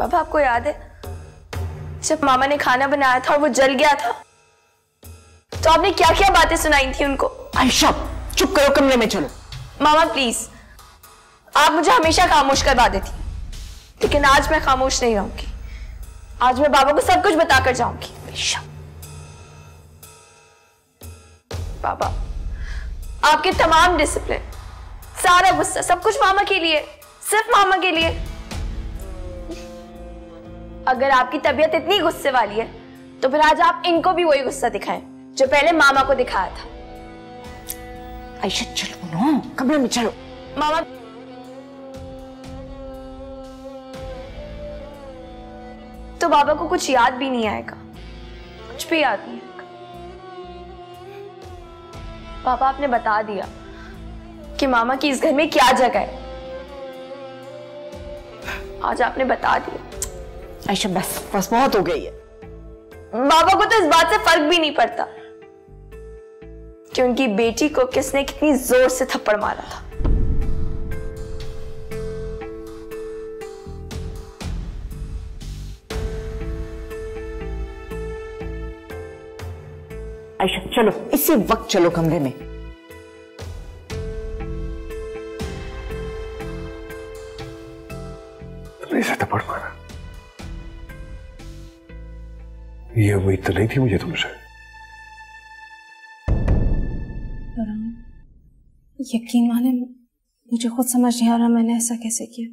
पापा आपको याद है जब मामा ने खाना बनाया था और वो जल गया था, तो आपने क्या क्या बातें सुनाई थी उनको? आयशा चुप करो, कमरे में चलो। मामा प्लीज, आप मुझे हमेशा खामोश करवा देती, लेकिन आज मैं खामोश नहीं रहूंगी। आज मैं बाबा को सब कुछ बताकर जाऊंगी। आयशा, बाबा आपके तमाम डिसिप्लिन, सारा गुस्सा, सब कुछ मामा के लिए, सिर्फ मामा के लिए। अगर आपकी तबीयत इतनी गुस्से वाली है तो फिर आज आप इनको भी वही गुस्सा दिखाएं जो पहले मामा को दिखाया था। आयशा चलो ना, कमरे में चलो। मामा तो बाबा को कुछ याद भी नहीं आएगा, कुछ भी याद नहीं आएगा। पापा आपने बता दिया कि मामा की इस घर में क्या जगह है। आज आपने बता दिया। आयशा बस बस बहुत हो गई है। बाबा को तो इस बात से फर्क भी नहीं पड़ता कि उनकी बेटी को किसने कितनी जोर से थप्पड़ मारा था। आयशा चलो, इसी वक्त चलो कमरे में। तुमने इसे थप्पड़ मारा? ये उम्मीद तो नहीं थी मुझे तुमसे। यकीन माने मुझे खुद समझ नहीं आ रहा मैंने ऐसा कैसे किया,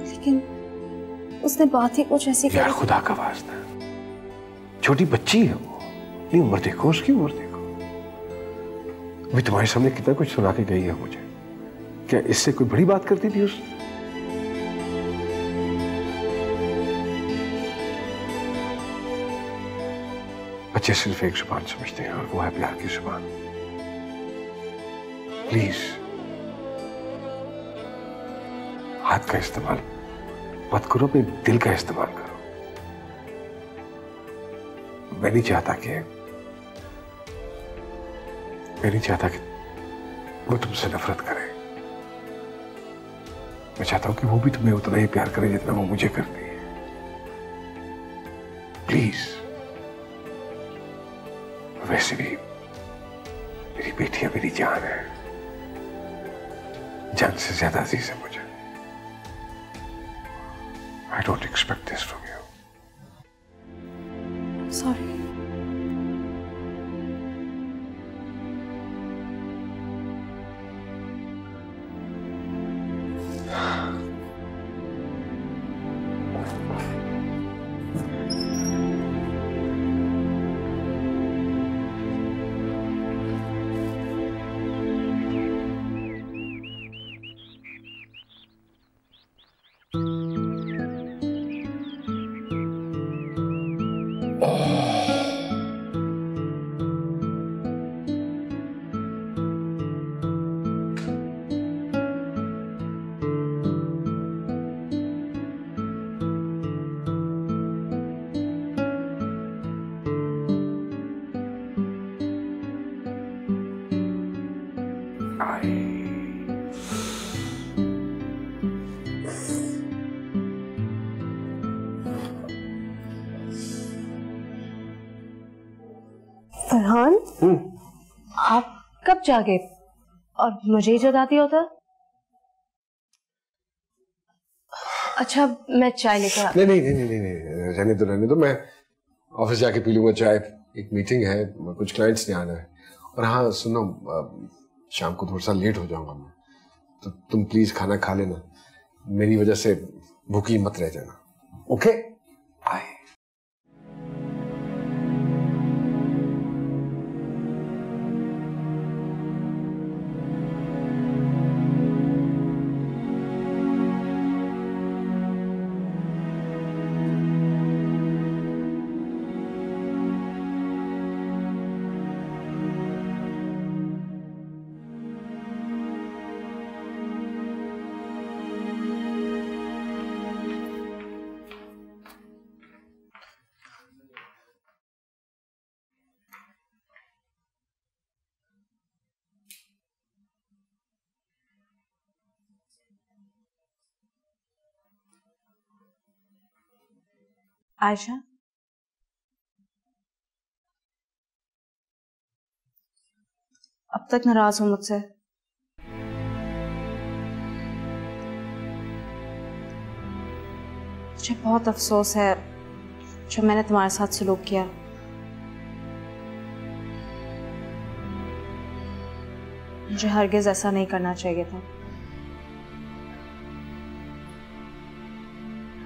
लेकिन उसने बात ही कुछ ऐसी यार खुदा का वास्ता, छोटी बच्ची है वो, ये उम्र देखो उसकी, उम्र देखो। अभी तुम्हारे सामने कितना कुछ सुना के गई है मुझे। क्या इससे कोई बड़ी बात करती थी उसने? बच्चे सिर्फ एक जुबान समझते हैं और वो है प्यार की जुबान। प्लीज हाथ का इस्तेमाल मत करो, अपने दिल का इस्तेमाल करो। मैं नहीं चाहता कि वो तुमसे नफरत करे। मैं चाहता हूं कि वो भी तुम्हें उतना ही प्यार करे जितना वो मुझे करती है। प्लीज। वैसे भी मेरी बेटियां मेरी जान है, जान से ज्यादा अजीज है मुझे। I don't expect this from you. Sorry. Farhan, आप कब जागे और मुझे ही जगा दिया होता? अच्छा मैं चाय लेकर नहीं नहीं नहीं नहीं नहीं, रहने दो। मैं ऑफिस जाके पी लूंगा चाय। एक मीटिंग है, कुछ क्लाइंट्स ने आना है। और हाँ सुनो, शाम को थोड़ा सा लेट हो जाऊंगा मैं, तो तुम प्लीज खाना खा लेना, मेरी वजह से भूखी मत रह जाना। Okay bye. आयशा, अब तक नाराज हो मुझसे? मुझे बहुत अफसोस है जो मैंने तुम्हारे साथ सलूक किया। मुझे हरगिज ऐसा नहीं करना चाहिए था।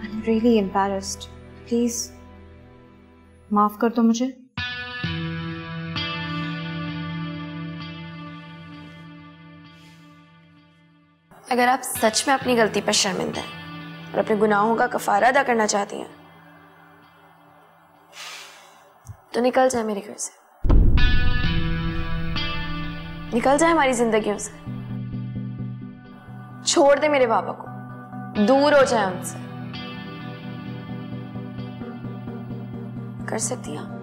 I'm really embarrassed. Please, माफ कर दो मुझे। अगर आप सच में अपनी गलती पर शर्मिंदा हैं और अपने गुनाहों का कफारा अदा करना चाहती हैं तो निकल जाए मेरे घर से, निकल जाए हमारी जिंदगियों से, छोड़ दे मेरे बाबा को, दूर हो जाए उनसे। कर सकती हैं?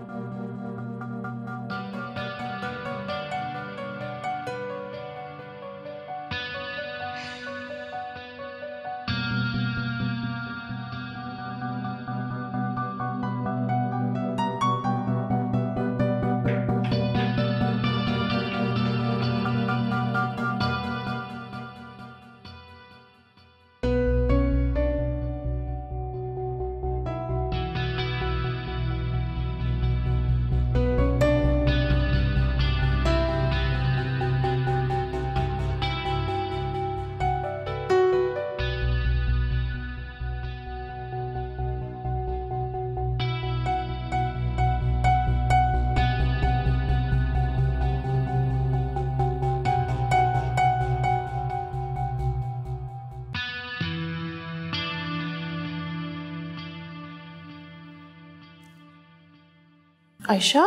आयशा,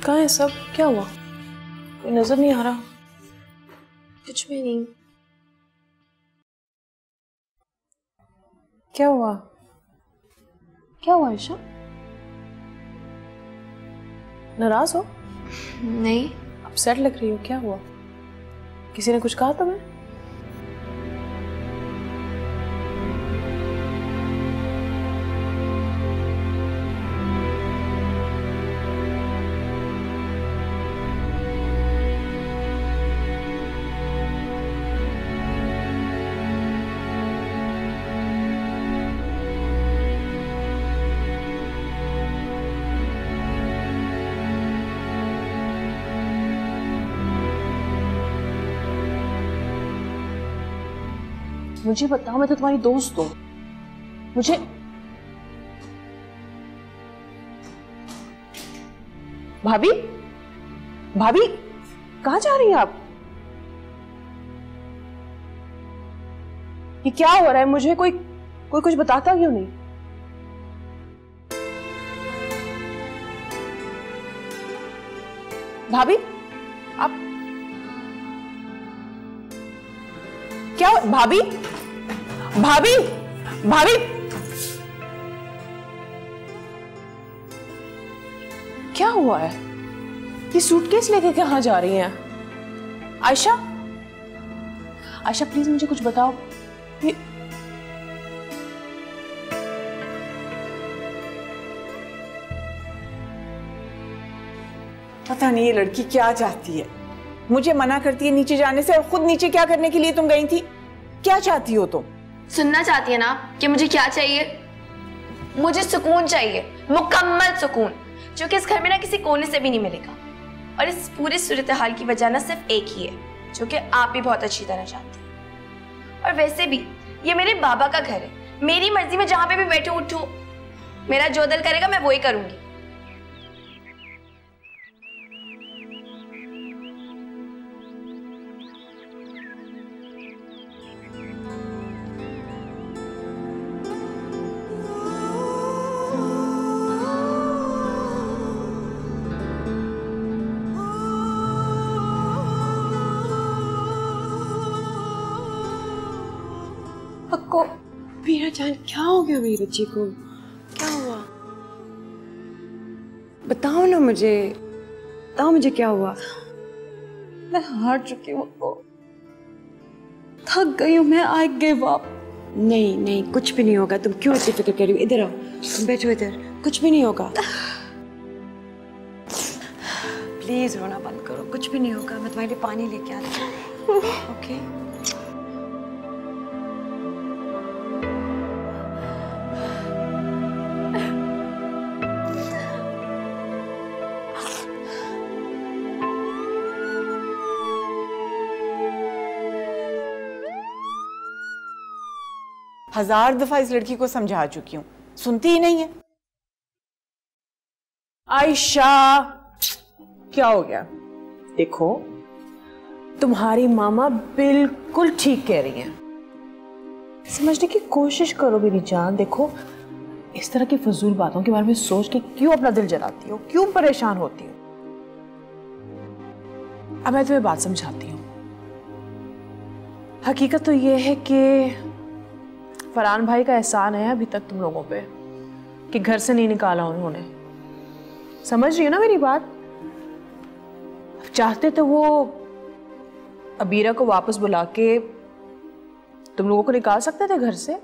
कहाँ है सब? क्या हुआ? कोई नजर नहीं आ रहा। कुछ भी नहीं। क्या हुआ? क्या हुआ आयशा? नाराज हो? नहीं। अपसेट लग रही हो, क्या हुआ? किसी ने कुछ कहा तुम्हें? मुझे बताओ, मैं तो तुम्हारी दोस्त हूँ। मुझे भाभी, भाभी कहाँ जा रही हैं आप? ये क्या हो रहा है? मुझे कोई कुछ बताता क्यों नहीं? भाभी, आप क्या? भाभी, भाभी, भाभी, क्या हुआ है? ये सूटकेस लेके कहाँ जा रही हैं? आयशा, आयशा प्लीज मुझे कुछ बताओ। ये पता नहीं ये लड़की क्या चाहती है। मुझे मना करती है नीचे जाने से, और खुद नीचे क्या करने के लिए तुम गई थी? क्या चाहती हो तुम? सुनना चाहती है ना कि मुझे क्या चाहिए? मुझे सुकून चाहिए, मुकम्मल सुकून, जो कि इस घर में ना किसी कोने से भी नहीं मिलेगा। और इस पूरी सूरत हाल की वजह ना सिर्फ एक ही है, जो कि आप भी बहुत अच्छी तरह जानते हैं। और वैसे भी ये मेरे बाबा का घर है, मेरी मर्जी में जहां पे भी बैठूं उठूं, मेरा जो दिल करेगा मैं वही करूंगी। पक्को मीरा जान, क्या हो गया मेरी बच्ची को? क्या हुआ? बताओ ना मुझे, बताओ मुझे क्या हुआ? मैं हार चुकी हूँ, थक गई हूँ मैं। I give up. नहीं नहीं, कुछ भी नहीं होगा। तुम क्यों इतनी फिक्र कर रही हो? इधर आओ, तुम बैठो इधर, कुछ भी नहीं होगा। प्लीज रोना बंद करो, कुछ भी नहीं होगा। मैं तुम्हारे लिए पानी लेके आती हूँ। ओके? हजार दफा इस लड़की को समझा चुकी हूँ, सुनती ही नहीं है। आयशा, क्या हो गया? देखो, तुम्हारी मामा बिल्कुल ठीक कह रही हैं। समझने की कोशिश करो मेरी जान। देखो, इस तरह की फजूल बातों के बारे में सोच के क्यों अपना दिल जलाती हो, क्यों परेशान होती हो? अब मैं तुम्हें बात समझाती हूँ। हकीकत तो यह है कि फरहान भाई का एहसान है अभी तक तुम लोगों पे कि घर से नहीं निकाला उन्होंने। समझ रही हो ना मेरी बात? चाहते तो वो अबीरा को वापस बुला के तुम लोगों को निकाल सकते थे घर से,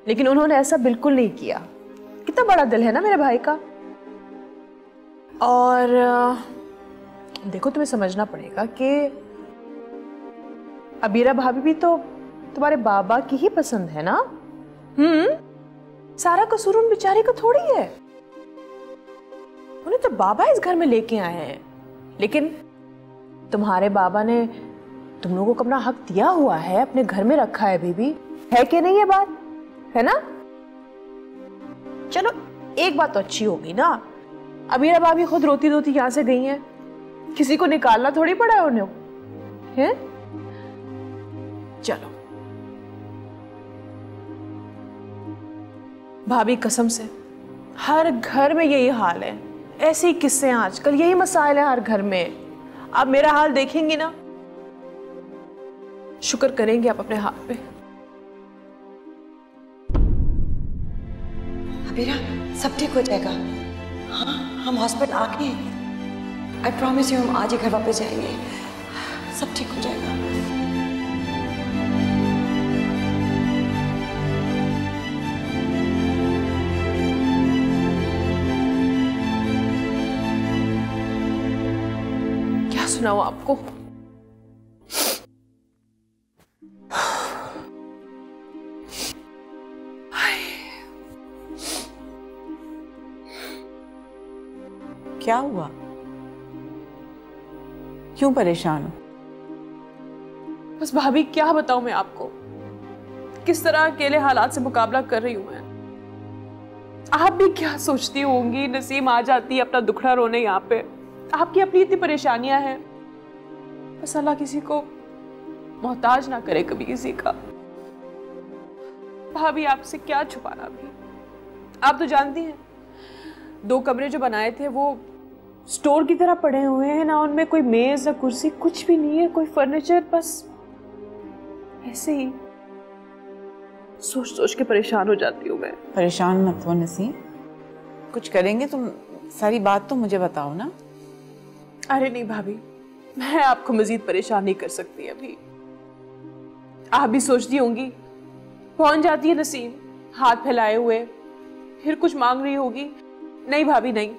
लेकिन उन्होंने ऐसा बिल्कुल नहीं किया। कितना बड़ा दिल है ना मेरे भाई का। और देखो, तुम्हें समझना पड़ेगा कि अबीरा भाभी भी तो तुम्हारे बाबा की ही पसंद है ना। सारा कसूर उन बेचारी का थोड़ी है। उन्हें तो बाबा इस घर में लेके आए हैं, लेकिन तुम्हारे बाबा ने तुम लोगों को अपना हक दिया हुआ है, अपने घर में रखा है। बीबी है कि नहीं? ये बात है ना? चलो, एक बात तो अच्छी होगी ना, अबीरा भाभी खुद रोती रोती यहां से गई हैं। किसी को निकालना थोड़ी पड़ा है उन्हें, है? चलो भाभी, कसम से हर घर में यही हाल है। ऐसे ही किस्से हैं आजकल, यही मसाइल है हर घर में। आप मेरा हाल देखेंगी ना, शुक्र करेंगे आप अपने हाल पे। अबीरा, सब ठीक हो जाएगा। हाँ, हम हॉस्पिटल आ गए हैं। आई प्रॉमिस यू, हम आज ही घर वापस जाएंगे। सब ठीक हो जाएगा। क्या सुनाऊं आपको? क्या हुआ? क्यों परेशान हो? बस भाभी, क्या बताऊं मैं आपको, किस तरह अकेले हालात से मुकाबला कर रही हूं मैं। आप भी क्या सोचती होंगी? नसीम आ जाती है अपना दुखड़ा रोने यहाँ पे। आपकी अपनी इतनी परेशानियां हैं, बस अल्लाह किसी को मोहताज ना करे कभी किसी का। भाभी, आपसे क्या छुपाना भी। आप तो जानती हैं, 2 कमरे जो बनाए थे वो स्टोर की तरह पड़े हुए हैं ना। उनमें कोई मेज ना कुर्सी, कुछ भी नहीं है, कोई फर्नीचर। बस ऐसे ही सोच सोच के परेशान हो जाती हूँ मैं। परेशान मत हो नसीम, कुछ करेंगे। तुम सारी बात तो मुझे बताओ ना। अरे नहीं भाभी, मैं आपको मजीद परेशान नहीं कर सकती अभी। आप भी सोचती होंगी, पहुंच जाती है नसीम हाथ फैलाए हुए, फिर कुछ मांग रही होगी। नहीं भाभी नहीं,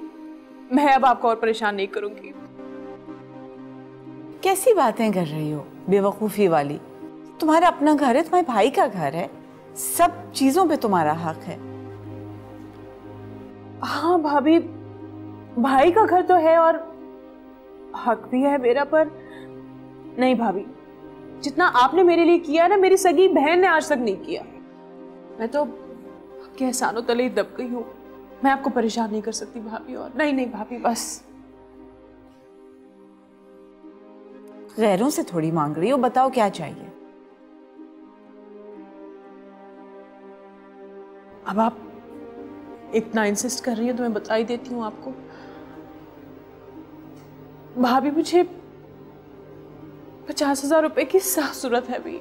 मैं अब आपको और परेशान नहीं करूंगी। कैसी बातें कर रही हो बेवकूफी वाली? तुम्हारा अपना घर है, तुम्हारे भाई का घर है, सब चीजों पे तुम्हारा हक है। हाँ भाभी, भाई का घर तो है और हक भी है मेरा, पर नहीं भाभी, जितना आपने मेरे लिए किया ना, मेरी सगी बहन ने आज तक नहीं किया। मैं तो आपके एहसानों तले ही दब गई हूँ। मैं आपको परेशान नहीं कर सकती भाभी। और नहीं नहीं भाभी, बस गैरों से थोड़ी मांग रही हो, बताओ क्या चाहिए? अब आप इतना इंसिस्ट कर रही हो तो मैं बता ही देती हूँ आपको। भाभी, मुझे 50,000 रुपए की सख्त जरूरत है अभी।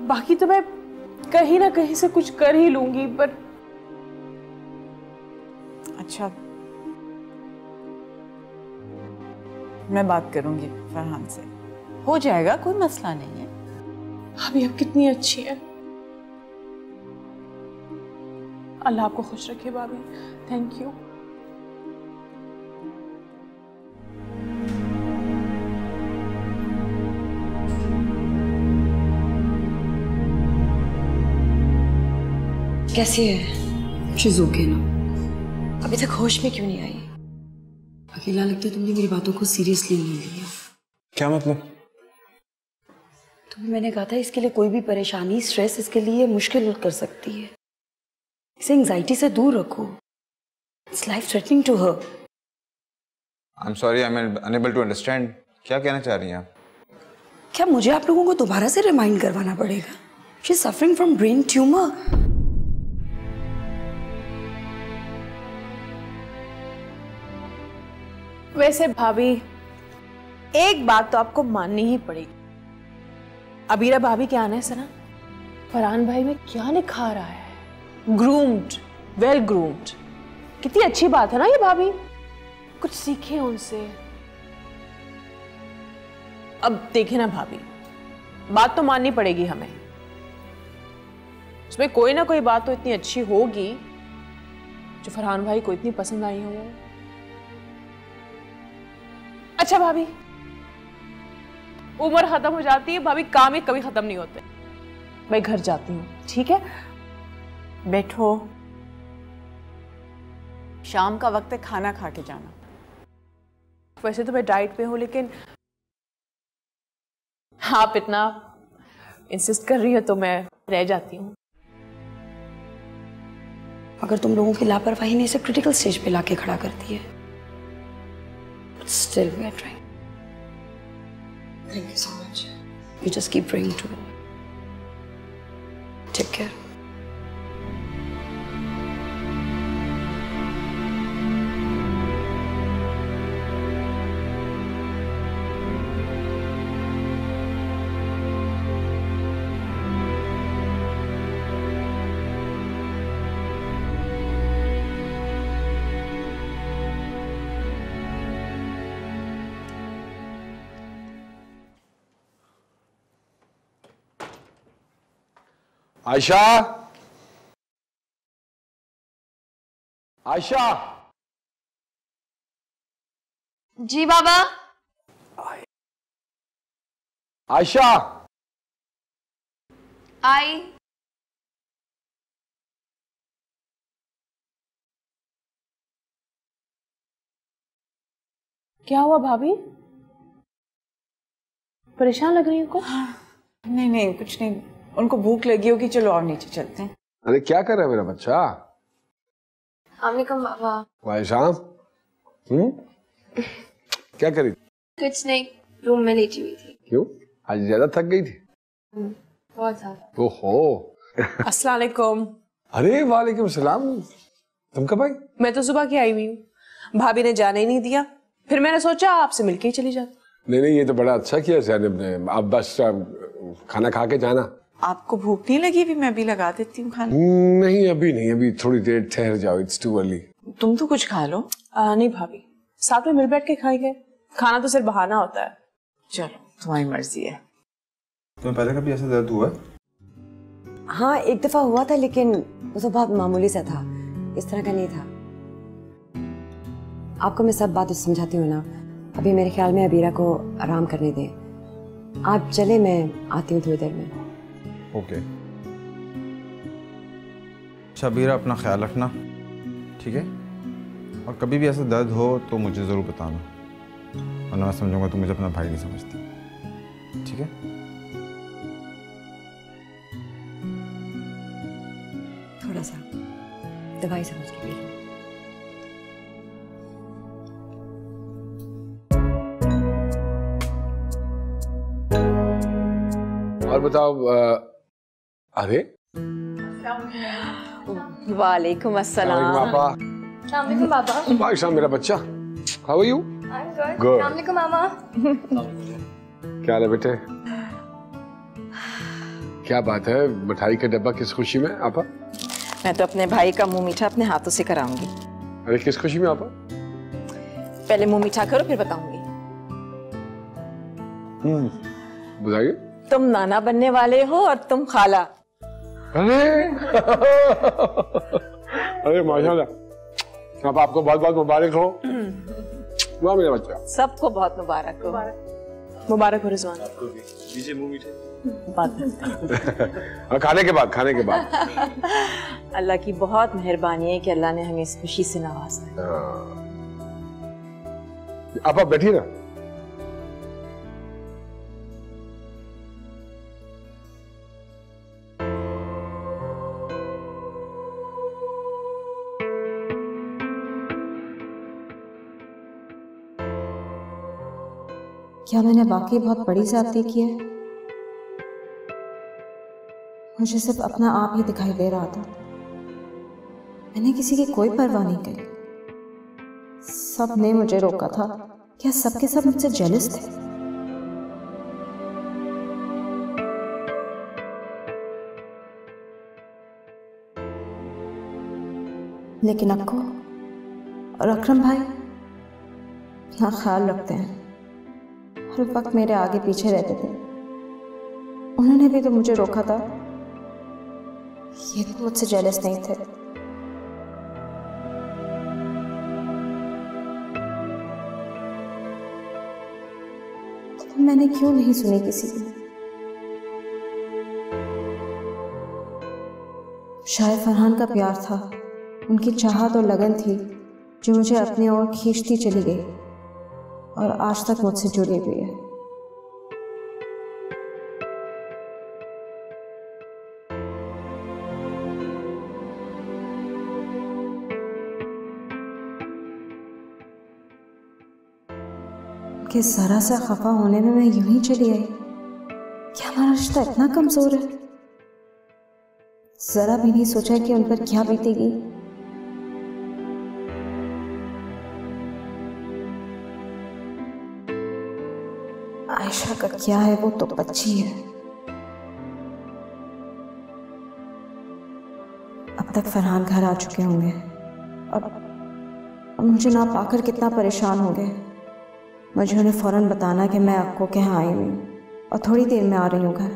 बाकी तो मैं कहीं ना कहीं से कुछ कर ही लूंगी, पर अच्छा, मैं बात करूंगी फरहान से, हो जाएगा, कोई मसला नहीं है। भाभी आप कितनी अच्छी है। अल्लाह आपको खुश रखे भाभी। Thank you. कैसी है? शी इज ओके ना? अभी तक होश में क्यों नहीं आई? अकेला लगता है तुमने मेरी बातों को सीरियसली नहीं लिया। क्या मतलब? तुम्हें मैंने कहा था इसके लिए कोई भी परेशानी, स्ट्रेस इसके लिए मुश्किल कर सकती है। इसे एंजाइटी से दूर रखो। It's life threatening to her. I am sorry, I am unable to understand. क्या कहना चाह रही हैं आप? क्या मुझे आप लोगों को दोबारा से रिमाइंड करवाना पड़ेगा? She is suffering from brain tumour. वैसे भाभी एक बात तो आपको माननी ही पड़ेगी। अबीरा भाभी के आने से ना फरहान भाई में क्या निखार आया है। Groomed, well groomed. कितनी अच्छी बात है ना ये भाभी। कुछ सीखे उनसे। अब देखे ना भाभी, बात तो माननी पड़ेगी हमें। उसमें कोई ना कोई बात तो इतनी अच्छी होगी जो फरहान भाई को इतनी पसंद आई हो। अच्छा भाभी, उम्र खत्म हो जाती है भाभी, काम ही कभी खत्म नहीं होते। मैं घर जाती हूँ, ठीक है? बैठो, शाम का वक्त है, खाना खा के जाना। वैसे तो मैं डाइट पे हूँ, लेकिन आप इतना इंसिस्ट कर रही हो तो मैं रह जाती हूँ। अगर तुम लोगों की लापरवाही ने इसे क्रिटिकल स्टेज पे लाके खड़ा करती है। Still, we are trying. Thank you so much. You just keep praying to it. Take care. Ayesha, Ayesha. जी बाबा। आयशा। आई। क्या हुआ भाभी? परेशान लग रही हो कुछ? नहीं नहीं, कुछ नहीं। उनको भूख लगी होगी, चलो और नीचे चलते हैं। अरे क्या कर रहा है मेरा बच्चा? अस्सलामुअलैकुम बाबा। वालेकुम। क्या करी? कुछ नहीं, रूम में लेटी हुई थी। क्यों? आज ज्यादा थक गई थी? बहुत ज्यादा। ओहो। अस्सलाम वालेकुम। अरे वालेकुम सलाम। तुम कब आई? मैं तो सुबह की आई हुई हूँ। भाभी ने जाने ही नहीं दिया, फिर मैंने सोचा आपसे मिलके ही चली जाती। नहीं नहीं, ये तो बड़ा अच्छा किया ज़ैनब ने। आप बस खाना खा के जाना। आपको भूख नहीं लगी? भी मैं भी लगा देती हूँ खाना। नहीं अभी नहीं, अभी थोड़ी देर ठहर जाओ। It's too early. तुम तो कुछ खा लो। नहीं भाभी, साथ में मिल बैठ के खाएंगे। खाना तो सिर्फ बहाना होता है। चलो, तुम्हारी मर्जी है। तुम्हें पहले कभी ऐसा दर्द हुआ है? हाँ, एक दफा हुआ था, लेकिन वो तो बहुत मामूली सा था, इस तरह का नहीं था। आपको मैं सब बात समझाती हूँ ना। अभी मेरे ख्याल में अबीरा को आराम करने दें। आप चले, मैं आती हूँ थोड़ी देर में। ओके। शबीरा, अपना ख्याल रखना, ठीक है? और कभी भी ऐसा दर्द हो तो मुझे ज़रूर बताना, वरना मैं समझूंगा तुम मुझे अपना भाई नहीं समझती, ठीक है? थोड़ा सा दवाई समझ के पी लो। और बताओ। अरे वालेकुम अस्सलाम। पापा। अस्सलामुअलैकुम बाबा। वाह, मेरा बच्चा। How are you? I'm good. Good. अस्सलामुअलैकुम मामा। क्या हाल है बेटे? क्या बात है, मिठाई का डब्बा किस खुशी में आपा? मैं तो अपने भाई का मुंह मीठा अपने हाथों से कराऊंगी। अरे किस खुशी में आपा? पहले मुंह मीठा करो, फिर बताऊंगी। बताइए। तुम नाना बनने वाले हो और तुम खाला। अरे अरे माशाल्लाह, अब आपको बहुत बहुत मुबारक हो। वाह मेरा बच्चा। सबको बहुत मुबारक हो। मुबारक हो रिजवान। दीजिए मुंह मीठे। बात में खाने के बाद अल्लाह की बहुत मेहरबानी है कि अल्लाह ने हमें इस खुशी से नवाजा है। आप बैठिए ना। क्या मैंने वाकई बहुत बड़ी ज्यादती की है? मुझे सिर्फ अपना आप ही दिखाई दे रहा था। मैंने किसी की कोई परवाह नहीं करी। सब ने मुझे रोका था। क्या सबके सब मुझसे जेलस थे? लेकिन अक्को और अकरम भाई अपना ख्याल रखते हैं। हर वक्त मेरे आगे पीछे रहते थे। उन्होंने भी तो मुझे रोका था। ये तो मुझसे जेलस नहीं थे। तो मैंने क्यों नहीं सुनी किसी की? शायद फरहान का प्यार था, उनकी चाहत और लगन थी जो मुझे अपनी ओर खींचती चली गई और आज तक मुझसे जुड़ी हुई है। कि जरा सा खफा होने में मैं यूं ही चली आई। क्या हमारा रिश्ता इतना कमजोर है? जरा भी नहीं सोचा कि उन पर क्या बीतेगी। आयशा का क्या है, वो तो बच्ची है। अब तक फरहान घर आ चुके होंगे और मुझे ना पाकर कितना परेशान हो गए। मुझे उन्हें फौरन बताना कि मैं आपको के यहाँ आई हूँ और थोड़ी देर में आ रही हूँ घर।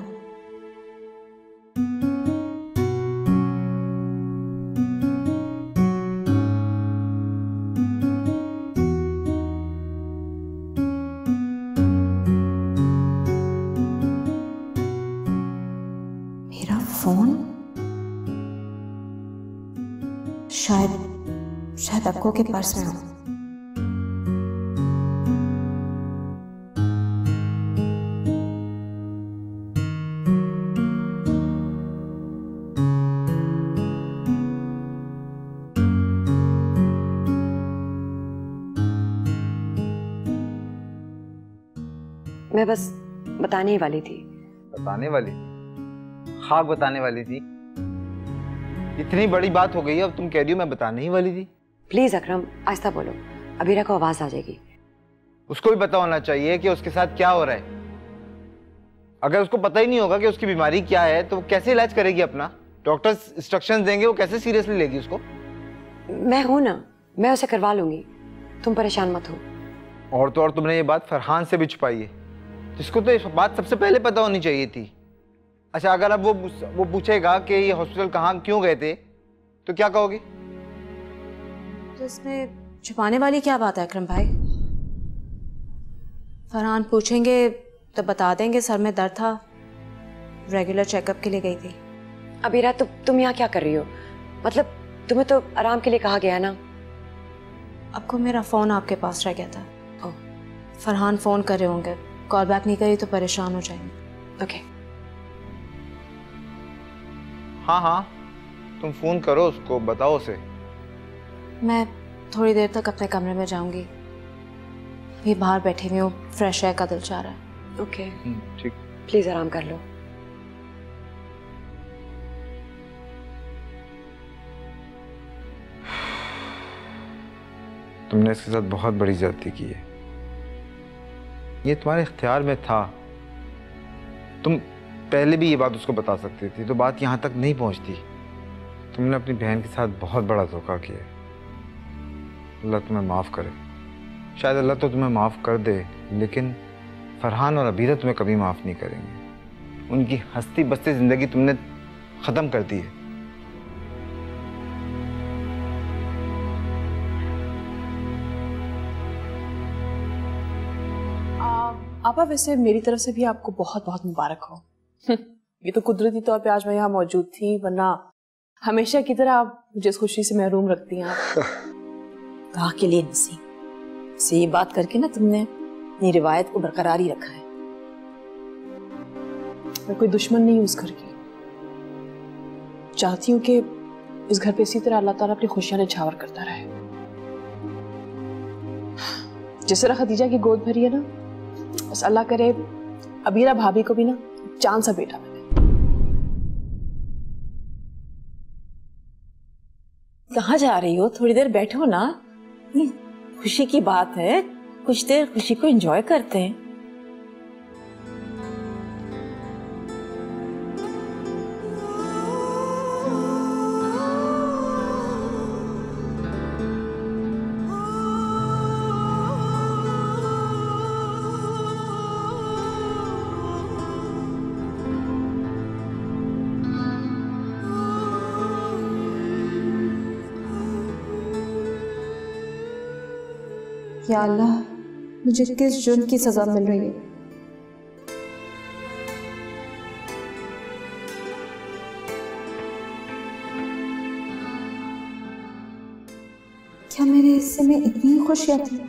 मेरा फोन शायद अक्को के पर्स में हो। मैं बस बताने ही वाली थी। बताने वाली? खाक बताने वाली थी? इतनी बड़ी बात हो गई है, अब तुम कह रही हो मैं बताने ही वाली थी? प्लीज अकरम आहिस्ता बोलो, अबीरा को आवाज आ जाएगी। उसको भी पता होना चाहिए कि उसके साथ क्या हो रहा है। अगर उसको पता ही नहीं होगा कि उसकी बीमारी क्या है तो वो कैसे इलाज करेगी अपना? डॉक्टर्स इंस्ट्रक्शंस देंगे, वो कैसे सीरियसली लेगी उसको? मैं हूं ना, मैं उसे करवा लूंगी, तुम परेशान मत हो। और तो और तुमने ये बात फरहान से भी छुपाई है, जिसको तो ये बात सबसे पहले पता होनी चाहिए थी। अच्छा, अगर अब वो पूछेगा कि ये हॉस्पिटल कहाँ क्यों गए थे तो क्या कहोगी? तो इसमें छुपाने वाली क्या बात है अकरम भाई? फरहान पूछेंगे तो बता देंगे सर में दर्द था, रेगुलर चेकअप के लिए गई थी। अबीरा तुम यहाँ क्या कर रही हो? मतलब तुम्हें तो आराम के लिए कहा गया ना। आपको मेरा फोन आपके पास रह गया था। फरहान फोन कर रहे होंगे, कॉल बैक नहीं करी तो परेशान हो जाएंगे। ओके। हाँ, तुम फोन करो उसको, बताओ उसे। मैं थोड़ी देर तक अपने कमरे में जाऊंगी, ये बाहर बैठी हुई हूँ, फ्रेश एयर का दिल चाह रहा है। ओके ठीक। प्लीज आराम कर लो। तुमने इसके साथ बहुत बड़ी ज्यादती की है। ये तुम्हारे इख्तियार में था। तुम पहले भी ये बात उसको बता सकती थी तो बात यहाँ तक नहीं पहुँचती। तुमने अपनी बहन के साथ बहुत बड़ा धोखा किया। अल्लाह तुम्हें माफ़ करे। शायद अल्लाह तो तुम्हें माफ़ कर दे, लेकिन फरहान और अबीरा तुम्हें कभी माफ नहीं करेंगे। उनकी हंसती बसती जिंदगी तुमने खत्म कर दी है। आपा वैसे मेरी तरफ से भी आपको बहुत बहुत मुबारक हो। ये तो कुदरती तौर पे आज मैं यहाँ मौजूद थी, वरना हमेशा की तरह आप मुझे इस खुशी से महरूम रखती हैं। कहा के लिए नसीम से ये बात करके ना तुमने अपनी रिवायत को बरकरार ही रखा है। मैं कोई दुश्मन नहीं हूं उस घर की। चाहती हूँ कि इस घर पे इसी तरह अल्लाह ताला अपनी खुशियां निछावर करता रहे। जिस तरह खदीजा की गोद भरी है ना, बस अल्लाह करे अबीरा भाभी को भी ना चांद सा बेटा मिले। कहाँ जा रही हो? थोड़ी देर बैठो ना, ये खुशी की बात है, कुछ देर खुशी को एंजॉय करते हैं। या अल्लाह, मुझे किस जुर्म की सजा मिल रही है? क्या मेरे हिस्से में इतनी खुशियां थी?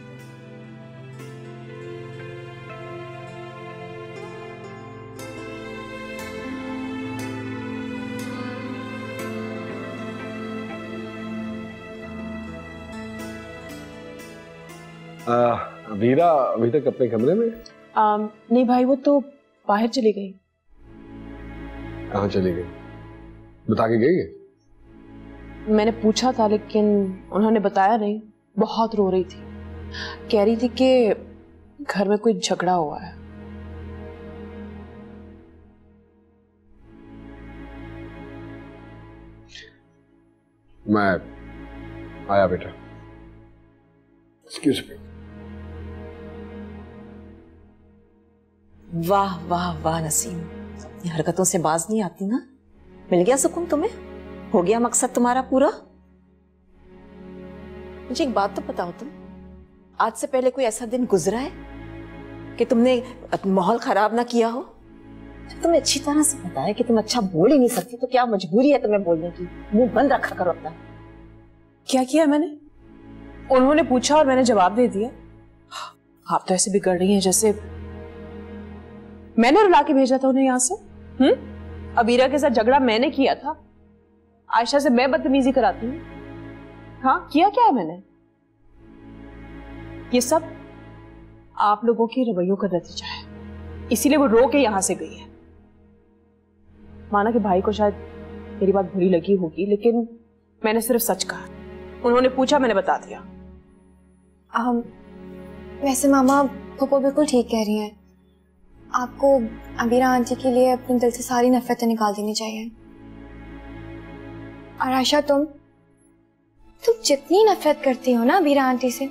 वीरा अभी तक अपने कमरे में? नहीं भाई, वो तो बाहर चली गई। कहाँ चली गई? बता के गई है? मैंने पूछा था लेकिन उन्होंने बताया नहीं। बहुत रो रही थी, कह रही थी कि घर में कोई झगड़ा हुआ है। मैं आया बेटा। Excuse me. वाह वाह वाह नसीम, अपनी हरकतों से बाज नहीं आती ना। मिल गया सुकून तुम्हें? हो गया मकसद तुम्हारा पूरा? मुझे एक बात तो बताओ, तुम आज से पहले कोई ऐसा दिन गुजरा है कि तुमने माहौल खराब ना किया हो? जब तुम्हें अच्छी तरह से पता है कि तुम अच्छा बोल ही नहीं सकती तो क्या मजबूरी है तुम्हें बोलने की? मुंह बंद रखा करो अपना। क्या किया मैंने? उन्होंने पूछा और मैंने जवाब दे दिया। आप तो ऐसे बिगड़ रही हैं जैसे मैंने रुला के भेजा था उन्हें यहां से। अबीरा के साथ झगड़ा मैंने किया था, आयशा से मैं बदतमीजी कराती हूँ। हाँ, किया क्या है मैंने? ये सब आप लोगों के रवैयों का नतीजा है, इसीलिए वो रो के यहां से गई है। माना कि भाई को शायद मेरी बात बुरी लगी होगी, लेकिन मैंने सिर्फ सच कहा। उन्होंने पूछा, मैंने बता दिया। वैसे मामा, पप्पा बिल्कुल ठीक कह रही हैं। आपको अबीरा आंटी के लिए अपने दिल से सारी नफरतें निकाल देनी चाहिए। और आयशा, तुम जितनी नफरत करती हो ना अबीरा आंटी से,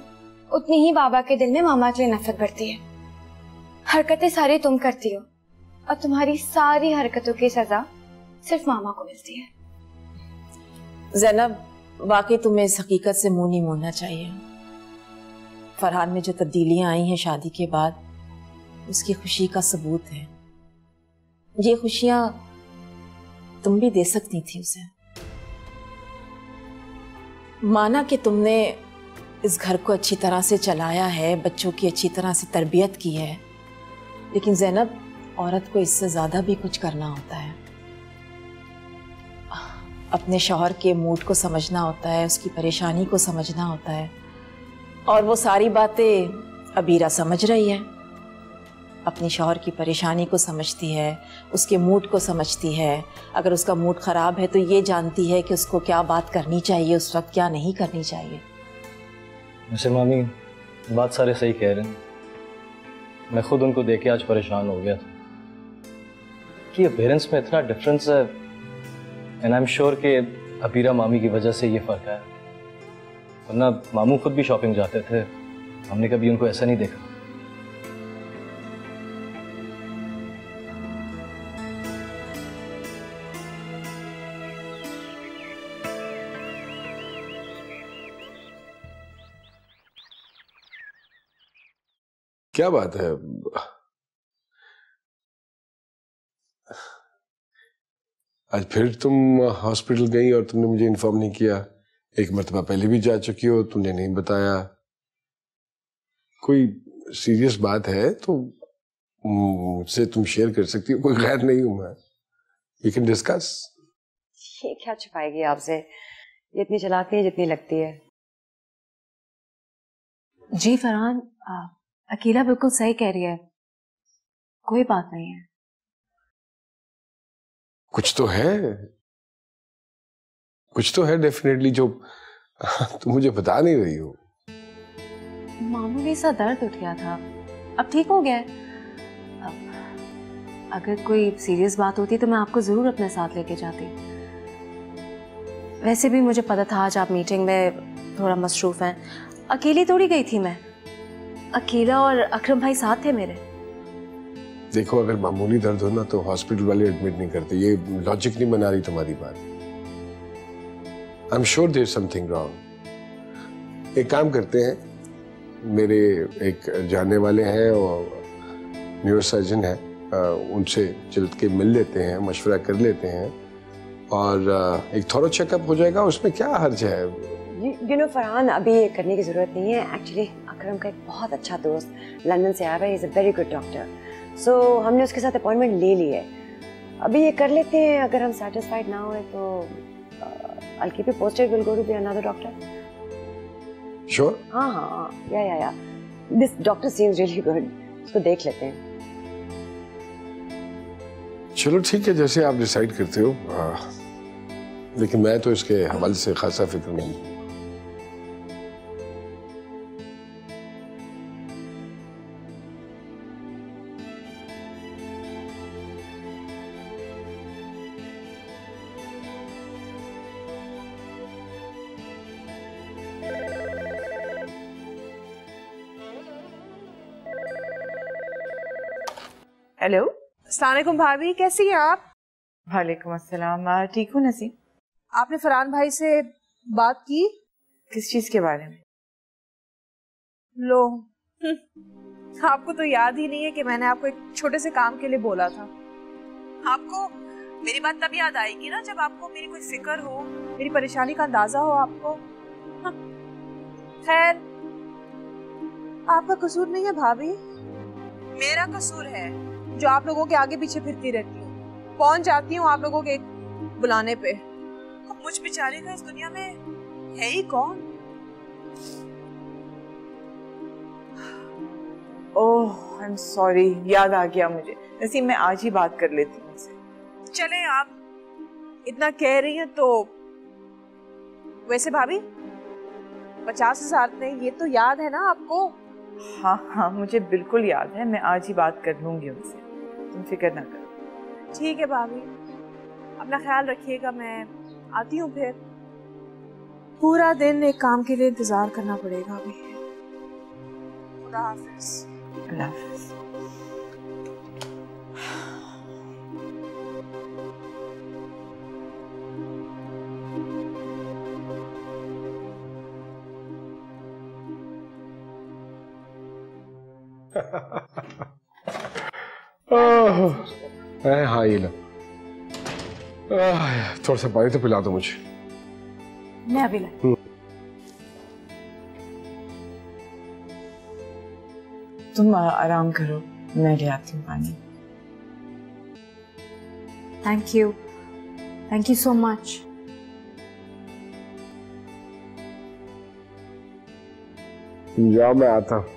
उतनी ही बाबा के दिल में मामा के लिए नफरत बढ़ती है। हरकतें सारी तुम करती हो और तुम्हारी सारी हरकतों की सजा सिर्फ मामा को मिलती है। ज़ैनब, वाकई तुम्हें इस हकीकत से मुंह नहीं मोड़ना चाहिए। फरहान में जो तब्दीलियां आई हैं शादी के बाद, उसकी खुशी का सबूत है। ये खुशियां तुम भी दे सकती थी उसे। माना कि तुमने इस घर को अच्छी तरह से चलाया है, बच्चों की अच्छी तरह से तरबियत की है, लेकिन ज़ैनब, औरत को इससे ज़्यादा भी कुछ करना होता है। अपने शौहर के मूड को समझना होता है, उसकी परेशानी को समझना होता है, और वो सारी बातें अबीरा समझ रही है। अपनी शौहर की परेशानी को समझती है, उसके मूड को समझती है। अगर उसका मूड ख़राब है तो ये जानती है कि उसको क्या बात करनी चाहिए, उस वक्त क्या नहीं करनी चाहिए। वैसे मामी, बात सारे सही कह रहे हैं। मैं खुद उनको देख के आज परेशान हो गया था कि अपीयरेंस में इतना डिफरेंस है, एंड आई एम श्योर कि अबीरा मामी की वजह से ये फ़र्क है। वरना मामू खुद भी शॉपिंग जाते थे, हमने कभी उनको ऐसा नहीं देखा। क्या बात है? आज फिर तुम हॉस्पिटल गई और तुमने मुझे इन्फॉर्म नहीं किया। एक मर्तबा पहले भी जा चुकी हो, तुमने नहीं बताया। कोई सीरियस बात है तो मुझसे तुम शेयर कर सकती हो, कोई गैर नहीं हूं मैं। We can discuss. ये क्या छुपाएगी आपसे, ये इतनी चालाक नहीं है जितनी लगती है। जी फरहान, अकीला बिल्कुल सही कह रही है, कोई बात नहीं है। कुछ तो है डेफिनेटली जो तुम मुझे बता नहीं रही हो। मामूली सा दर्द उठ गया था, अब ठीक हो गया है। अगर कोई सीरियस बात होती तो मैं आपको जरूर अपने साथ लेके जाती। वैसे भी मुझे पता था आज आप मीटिंग में थोड़ा मसरूफ हैं। अकेली थोड़ी गई थी मैं, अकेला और अकरम भाई साथ थे मेरे। देखो, अगर मामूली दर्द हो ना तो हॉस्पिटल वाले एडमिट नहीं करते। ये लॉजिक नहीं बना रही तुम्हारी बात। I am sure there is something wrong. एक काम करते हैं, मेरे एक जानने वाले हैं और न्यूरोसर्जन है, उनसे चल के मिल लेते हैं, मशवरा कर लेते हैं और एक थोड़ा चेकअप हो जाएगा। उसमें क्या हर्ज है? यू नो फरहान, अभी ये करने की जरूरत नहीं है। एक्चुअली अकरम का एक बहुत अच्छा दोस्त लंदन से आया है, is a very good doctor. So हमने उसके साथ अपॉइंटमेंट ले ली है। अभी ये कर लेते हैं, अगर हम सेटिस्फाइड ना हुए तो I'll keep you posted. We'll go to another doctor. Sure. हाँ, या। This doctor seems really good. उसको देख लेते हैं। चलो ठीक है, जैसे आप डिसाइड करते हो। लेकिन मैं तो इसके हवाले से खासा फिक्र नहीं हूँ। हेलो, अस्सलाम वालेकुम भाभी, कैसी हैं आप? वालेकुम अस्सलाम। ठीक हूँ नसीम। आपने फरहान भाई से बात की? किस चीज के बारे में? लो, आपको तो याद ही नहीं है कि मैंने आपको एक छोटे से काम के लिए बोला था। आपको मेरी बात तब याद आएगी ना जब आपको मेरी कोई फिक्र हो, मेरी परेशानी का अंदाजा हो आपको। खैर, आपका कसूर नहीं है भाभी, मेरा कसूर है जो आप लोगों के आगे पीछे फिरती रहती हूँ, पहुंच जाती हूँ आप लोगों के बुलाने पे। अब मुझ बेचारे का इस दुनिया में है ही कौन? ओह, आई एम सॉरी, याद आ गया मुझे। नसीम, मैं आज ही बात कर लेती हूँ उनसे। चले, आप इतना कह रही हैं तो। वैसे भाभी, 50,000 ने ये तो याद है ना आपको? हाँ, मुझे बिल्कुल याद है। मैं आज ही बात कर लूंगी उनसे, तुम फिक्र ना करो। ठीक है भाभी, अपना ख्याल रखिएगा। मैं आती हूँ फिर। पूरा दिन एक काम के लिए इंतजार करना पड़ेगा अभी। खुदा हाफिज। अल्लाह हाफिज। हाँ, ये लो। थोड़ा सा पानी तो पिला दो मुझे। मैं अभी लाई। तुम आराम करो, मैं ले आती हूँ पानी। Thank you so much. जाओ, मैं आता हूँ।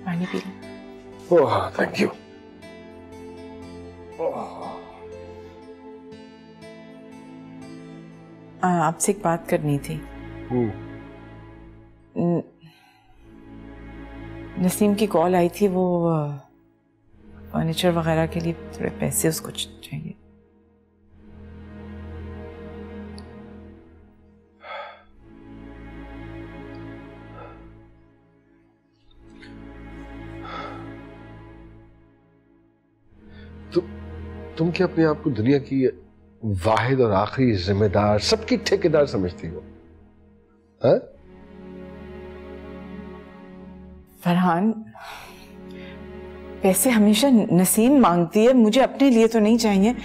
पानी P low. Oh, thank you. आपसे एक बात करनी थी। नसीम की कॉल आई थी, वो फर्नीचर वगैरह के लिए थोड़े पैसे उसको चाहिए। तुम क्या अपने आप को दुनिया की वाहिद और आखिरी जिम्मेदार, सबकी ठेकेदार समझती हो? हाँ? फरहान, पैसे हमेशा नसीम मांगती है, मुझे अपने लिए तो नहीं चाहिए।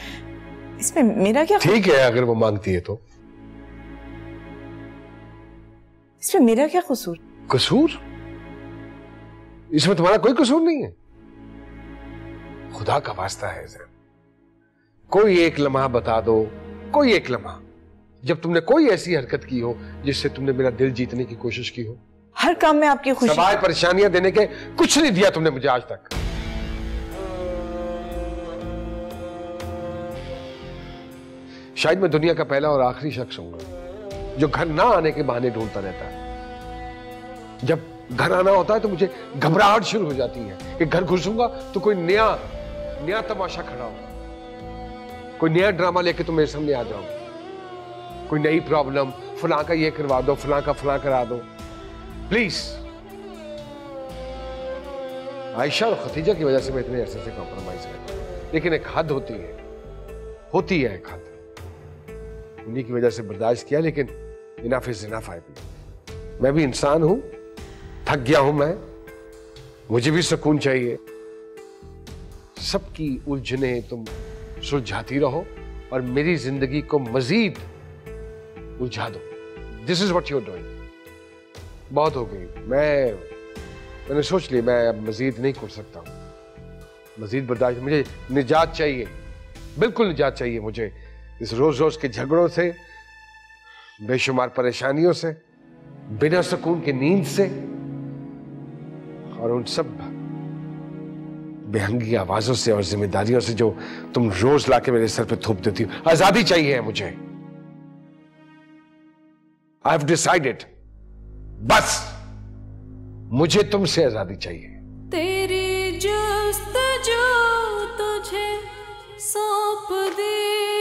इसमें मेरा क्या? ठीक है, अगर वो मांगती है तो। इसमें मेरा क्या कसूर? कसूर? इसमें तुम्हारा कोई कसूर नहीं है। खुदा का वास्ता है ज़ैन, कोई एक लम्हा बता दो, कोई एक लम्हा जब तुमने कोई ऐसी हरकत की हो जिससे तुमने मेरा दिल जीतने की कोशिश की हो। हर काम में आपकी खुशी, सवाए परेशानियां देने के कुछ नहीं दिया तुमने मुझे आज तक। शायद मैं दुनिया का पहला और आखिरी शख्स हूंगा जो घर ना आने के बहाने ढूंढता रहता है। जब घर आना होता है तो मुझे घबराहट शुरू हो जाती है कि घर घुसूंगा तो कोई नया तमाशा खड़ा होगा, कोई नया ड्रामा लेके तुम मेरे सामने आ जाओ, कोई नई प्रॉब्लम, फलां का ये करवा दो, फलां का फलां करा दो। प्लीज, आयशा और खतीजा की वजह से मैं इतने अरसे से कॉम्प्रोमाइज करता हूं, लेकिन एक हद होती है एक हद। उन्हीं की वजह से बर्दाश्त किया, लेकिन इनफ इज इनफ। मैं भी इंसान हूं, थक गया हूं मैं, मुझे भी सुकून चाहिए। सबकी उलझने तुम सुलझाती रहो और मेरी जिंदगी को मजीद उलझा दो। This is what you are doing. बहुत हो गई, मैंने सोच लिया मैं अब मजीद नहीं कर सकता हूं। मजीद बर्दाश्त, मुझे निजात चाहिए, बिल्कुल निजात चाहिए मुझे इस रोज रोज के झगड़ों से, बेशुमार परेशानियों से, बिना सुकून की नींद से, और उन सब बेहंगी आवाजों से और जिम्मेदारियों से जो तुम रोज लाके मेरे सर पे थोप देती हो। आजादी चाहिए मुझे। आई हैव डिसाइडेड, बस मुझे तुमसे आजादी चाहिए। तेरी जस्तजू तुझे सौंप दी।